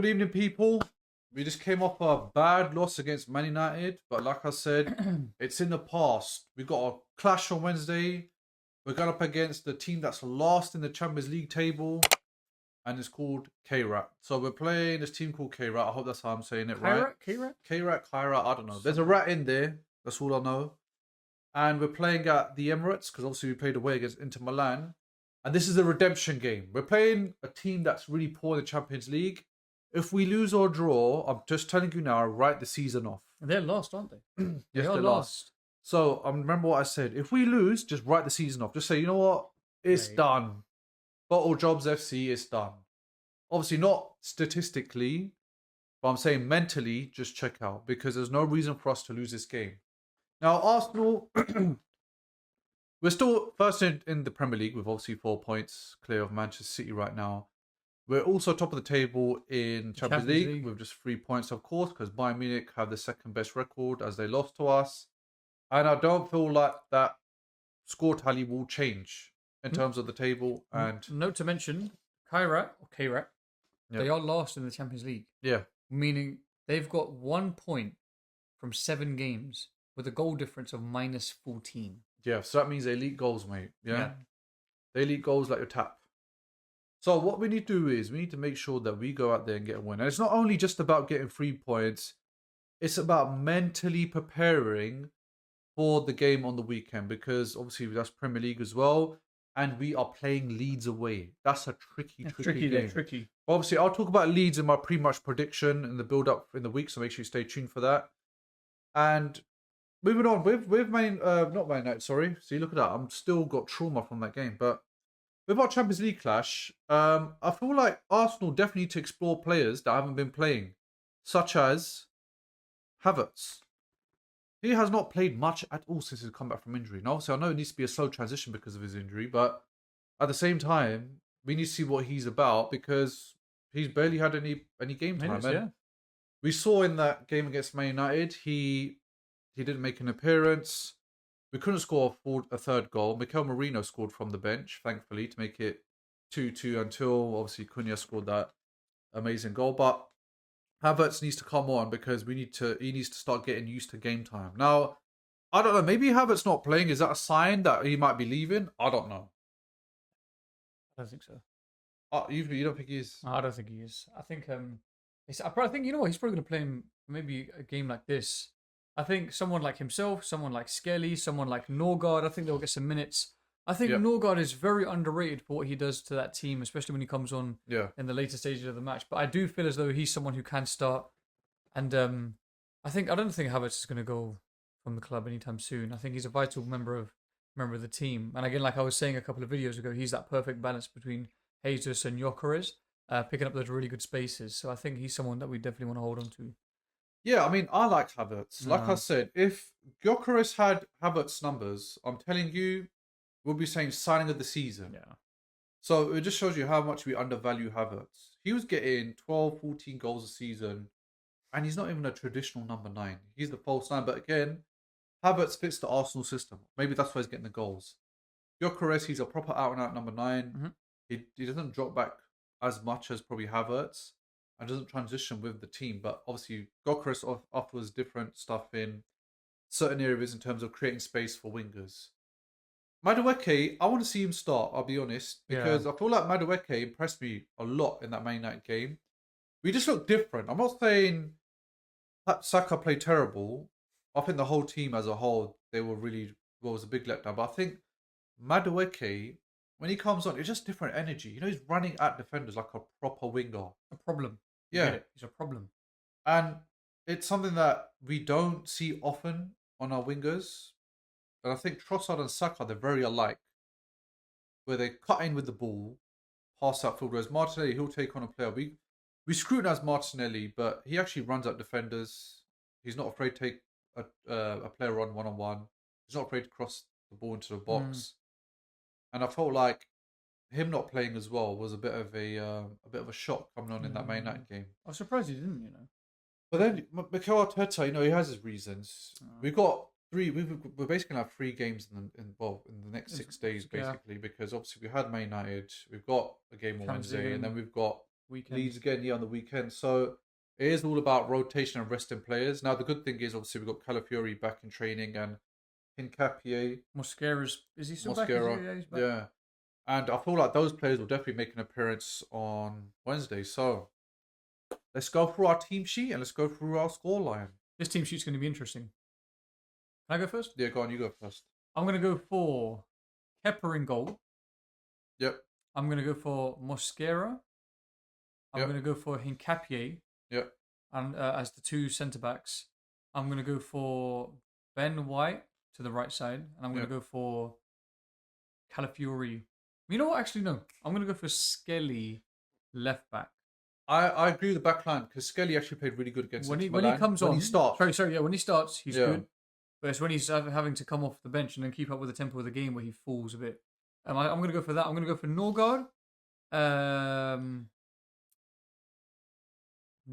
Good evening, people. We just came off a bad loss against Man United, but like I said, it's in the past. We got a clash on Wednesday. We're going up against the team that's last in the Champions League table, and it's called Kairat. So we're playing this team called Kairat. I hope that's how I'm saying it right. Kairat. I don't know. There's a rat in there. That's all I know. And we're playing at the Emirates because obviously we played away against Inter Milan. And this is a redemption game. We're playing a team that's really poor in the Champions League. If we lose or draw, I'm just telling you now, write the season off. They're lost, aren't they? Yes, they're lost. So remember what I said. If we lose, just write the season off. Just say, you know what? It's done. Bottle Jobs FC is done. Obviously not statistically, but I'm saying mentally, just check out. Because there's no reason for us to lose this game. Now, Arsenal, we're still first in the Premier League with obviously 4 points clear of Manchester City right now. We're also top of the table in Champions League with just 3 points, of course, because Bayern Munich have the second best record as they lost to us. And I don't feel like that score tally will change in terms of the table. And note to mention, Kairat, they are last in the Champions League. Yeah. Meaning they've got 1 point from 7 games with a goal difference of minus 14. Yeah, so that means they leak goals, mate. Yeah. They leak goals like your tap. So what we need to do is we need to make sure that we go out there and get a win. And it's not only just about getting 3 points. It's about mentally preparing for the game on the weekend. Because obviously that's Premier League as well. And we are playing Leeds away. That's a tricky game. Tricky. Obviously, I'll talk about Leeds in my pre-match prediction and the build-up in the week. So make sure you stay tuned for that. And moving on with not Man United, sorry. See, look at that. I'm still got trauma from that game. But with our Champions League clash, I feel like Arsenal definitely need to explore players that haven't been playing, such as Havertz. He has not played much at all since his comeback from injury. Now, obviously, I know it needs to be a slow transition because of his injury, but at the same time, we need to see what he's about because he's barely had any game time. We saw in that game against Man United, he didn't make an appearance. We couldn't score a third goal. Mikel Merino scored from the bench, thankfully, to make it 2-2 until, obviously, Cunha scored that amazing goal. But Havertz needs to come on because he needs to start getting used to game time. Now, I don't know. Maybe Havertz not playing. Is that a sign that he might be leaving? I don't know. I don't think so. You don't think he is? I don't think he is. I think I probably think, you know what, he's probably going to play him maybe a game like this. I think someone like himself, someone like Skelly, someone like Norgard, I think they'll get some minutes. I think Norgard is very underrated for what he does to that team, especially when he comes on in the later stages of the match. But I do feel as though he's someone who can start. And I don't think Havertz is going to go from the club anytime soon. I think he's a vital member of the team. And again, like I was saying a couple of videos ago, he's that perfect balance between Jesus and Gyökeres, picking up those really good spaces. So I think he's someone that we definitely want to hold on to. Yeah, I mean, I like Havertz. Like I said, if Gyökeres had Havertz numbers, I'm telling you, we'll be saying signing of the season. Yeah. So it just shows you how much we undervalue Havertz. He was getting 12, 14 goals a season, and he's not even a traditional number 9. He's the false 9. But again, Havertz fits the Arsenal system. Maybe that's why he's getting the goals. Gyökeres, he's a proper out-and-out number 9. Mm-hmm. He doesn't drop back as much as probably Havertz. And doesn't transition with the team. But obviously, Gyökeres offers different stuff in certain areas in terms of creating space for wingers. Madueke, I want to see him start, I'll be honest. Because I feel like Madueke impressed me a lot in that Man United game. We just look different. I'm not saying that Saka played terrible. I think the whole team as a whole, they were really, was a big letdown. But I think Madueke, when he comes on, it's just different energy. You know, he's running at defenders like a proper winger. A problem. Yeah. He's a problem. And it's something that we don't see often on our wingers. And I think Trossard and Saka, they're very alike. Where they cut in with the ball, pass out field. Whereas Martinelli, he'll take on a player. We scrutinise Martinelli, but he actually runs at defenders. He's not afraid to take a player on one-on-one. He's not afraid to cross the ball into the box. And I felt like him not playing as well was a bit of a shock coming on in that Man United game. I was surprised he didn't, But then Mikel Arteta, he has his reasons. We've got we're basically gonna have 3 games in the next 6 days, basically, because obviously we had Man United, we've got a game on Wednesday, and then we've got weekend. Leeds again, yeah, on the weekend. So it is all about rotation and resting players. Now the good thing is obviously we've got Calafiori back in training and Hincapié, Mosquera's is he still back? Mosquera, Yeah, he's back. yeah. And I feel like those players will definitely make an appearance on Wednesday. So let's go through our team sheet and let's go through our scoreline. This team sheet's going to be interesting. Can I go first? Yeah, go on, you go first. I'm going to go for Kepper in goal. Yep. I'm going to go for Mosquera. I'm Yep. going to go for Hincapié. Yep. And as the two centre backs, I'm going to go for Ben White to the right side, and I'm going to go for Calafiori. You know what? Actually, no. I'm going to go for Skelly left back. I agree with the back line because Skelly actually played really good against When he Milan. comes on, he starts. Sorry, yeah. When he starts, he's good. But it's when he's having to come off the bench and then keep up with the tempo of the game where he falls a bit. I'm going to go for that. I'm going to go for Norgard.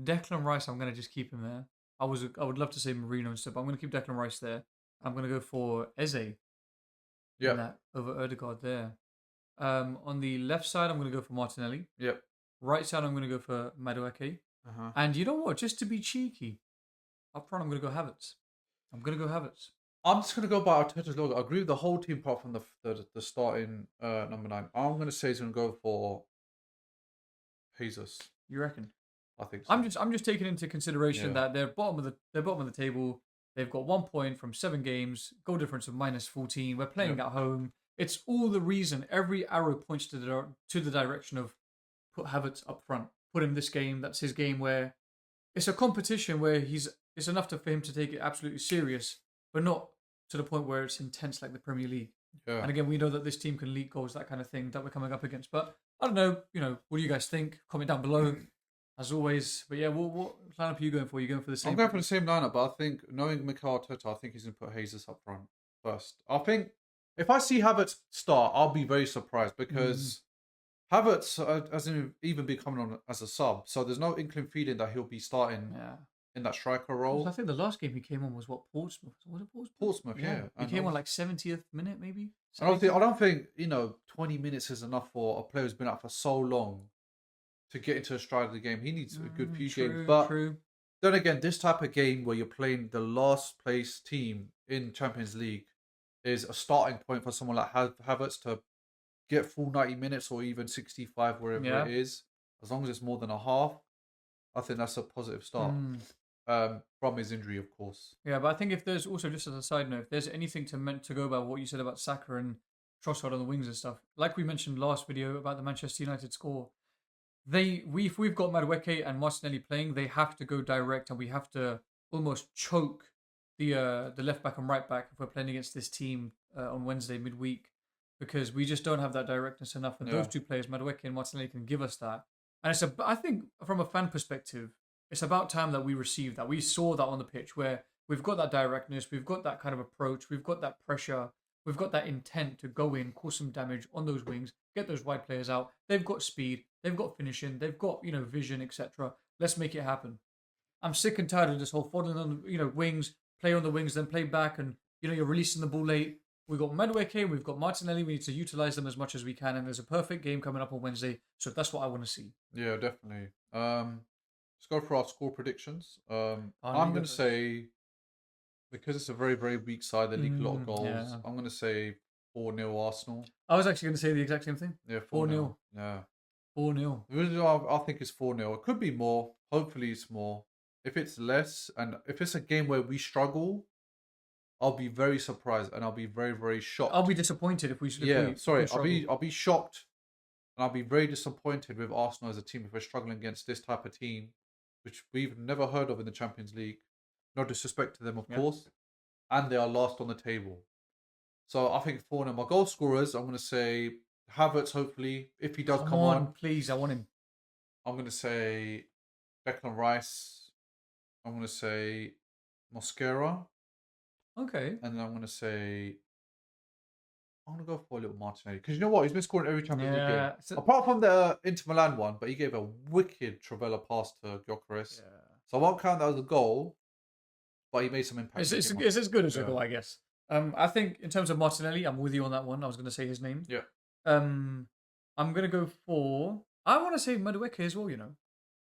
Declan Rice, I'm going to just keep him there. I would love to say Marino and stuff, but I'm going to keep Declan Rice there. I'm going to go for Eze. Yeah. Over Odegaard there. On the left side, I'm going to go for Martinelli. Yep. Right side, I'm going to go for Madueke. And you know what? Just to be cheeky, up front, I'm going to go Havertz. I'm just going to go by Arteta's logo. I agree with the whole team apart from the starting number 9. I'm going to say he's going to go for Jesus. You reckon? I think so. I'm just taking into consideration that they're bottom of the table. They've got 1 point from 7 games, goal difference of -14. We're playing at home. It's all the reason. Every arrow points to the direction of put Havertz up front. Put him this game. That's his game where it's a competition where it's enough for him to take it absolutely serious, but not to the point where it's intense like the Premier League. Yeah. And again, we know that this team can leak goals, that kind of thing that we're coming up against. But I don't know. What do you guys think? Comment down below. As always, but yeah, what lineup are you going for? Are you going for the same? I'm going for the same lineup, but I think knowing Mikel Arteta, I think he's going to put Jesus up front first. I think if I see Havertz start, I'll be very surprised because Havertz hasn't even been coming on as a sub, so there's no inkling feeling that he'll be starting in that striker role. I think the last game he came on was Portsmouth. Was it Portsmouth? Portsmouth, yeah. He came on like 70th minute, maybe. I don't think 20 minutes is enough for a player who's been out for so long to get into a stride of the game. He needs a good few games. But then again, this type of game where you're playing the last place team in Champions League is a starting point for someone like Havertz to get full 90 minutes or even 65, wherever it is. As long as it's more than a half, I think that's a positive start. From his injury, of course. Yeah, but I think if there's also, just as a side note, if there's anything to go about what you said about Saka and Trossard on the wings and stuff, like we mentioned last video about the Manchester United score, if we've got Madueke and Martinelli playing, they have to go direct, and we have to almost choke the left back and right back if we're playing against this team on Wednesday midweek, because we just don't have that directness enough. And those two players, Madueke and Martinelli, can give us that. And I think from a fan perspective, it's about time that we received that. We saw that on the pitch where we've got that directness, we've got that kind of approach, we've got that pressure. We've got that intent to go in, cause some damage on those wings, get those wide players out. They've got speed, they've got finishing, they've got vision, etc. Let's make it happen. I'm sick and tired of this whole following on wings, play on the wings, then play back, and you're releasing the ball late. We've got Madueke, we've got Martinelli. We need to utilize them as much as we can, and there's a perfect game coming up on Wednesday, so that's what I want to see. Yeah, definitely. Let's go for our score predictions. I'm going to say, because it's a very, very weak side, they leak a lot of goals. Yeah. I'm going to say 4-0 Arsenal. I was actually going to say the exact same thing. Yeah, 4-0. Yeah. 4-0. I think it's 4-0. It could be more. Hopefully it's more. If it's less, and if it's a game where we struggle, I'll be very surprised and I'll be very, very shocked. I'll be disappointed if we I'll be shocked and I'll be very disappointed with Arsenal as a team if we're struggling against this type of team, which we've never heard of in the Champions League. No disrespect to them, of course. And they are last on the table. So I think 4-0. My goal scorers, I'm going to say Havertz, hopefully, if he does come on. Please, I want him. I'm going to say Declan Rice. I'm going to say Mosquera. Okay. And then I'm going to say, I'm going to go for a little Martinelli. Because you know what? He's been scoring every Champions League game. So, apart from the Inter Milan one, but he gave a wicked Travella pass to Gyökeres. Yeah. So I won't count that as a goal, but he made some impact. It's as good as a goal, I guess. I think in terms of Martinelli, I'm with you on that one. I was going to say his name. Yeah. I'm going to go for... I want to say Madueke as well, you know.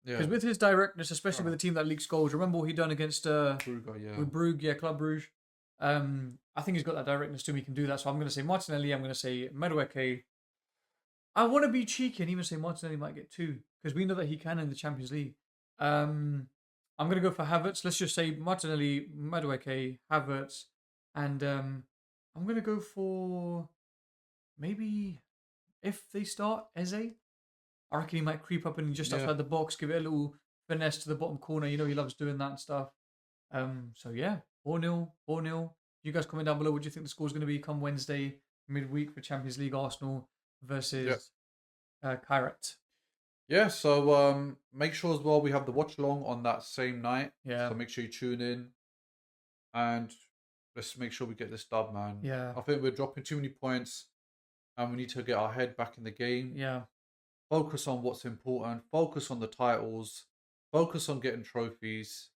Yeah. Because with his directness, especially with a team that leaks goals, remember what he done against Brugge, yeah. with Brugge, yeah, Club Brugge. I think he's got that directness to him. He can do that. So I'm going to say Martinelli. I'm going to say Madueke. I want to be cheeky and even say Martinelli might get two because we know that he can in the Champions League. I'm going to go for Havertz. Let's just say Martinelli, Madueke, Havertz, and I'm going to go for maybe if they start Eze. I reckon he might creep up and just Yeah. outside the box, give it a little finesse to the bottom corner. You know, he loves doing that and stuff. So yeah, 4-0, 4-0. You guys comment down below what do you think the score is going to be come Wednesday, midweek for Champions League Arsenal versus Kairat. Yeah, so make sure as well we have the watch along on that same night. Yeah. So make sure you tune in and let's make sure we get this dub, man. Yeah. I think we're dropping too many points and we need to get our head back in the game. Yeah. Focus on what's important, focus on the titles, focus on getting trophies,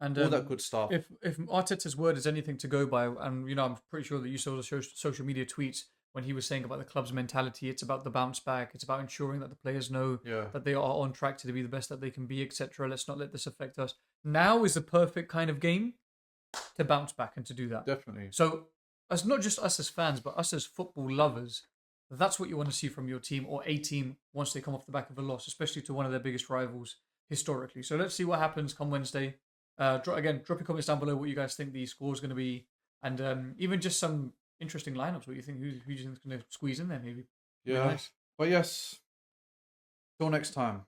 And all that good stuff. If Arteta's word is anything to go by, and you know, I'm pretty sure that you saw the social media tweets when he was saying about the club's mentality. It's about the bounce back. It's about ensuring that the players know that they are on track to be the best that they can be, etc. Let's not let this affect us. Now is the perfect kind of game to bounce back and to do that. Definitely. So, as not just us as fans, but us as football lovers, that's what you want to see from your team or a team once they come off the back of a loss, especially to one of their biggest rivals historically. So let's see what happens come Wednesday. Drop your comments down below what you guys think the score is going to be, and even just some interesting lineups. What you think? Who do you think is going to squeeze in there? Maybe. Yeah. Nice. But yes, till next time.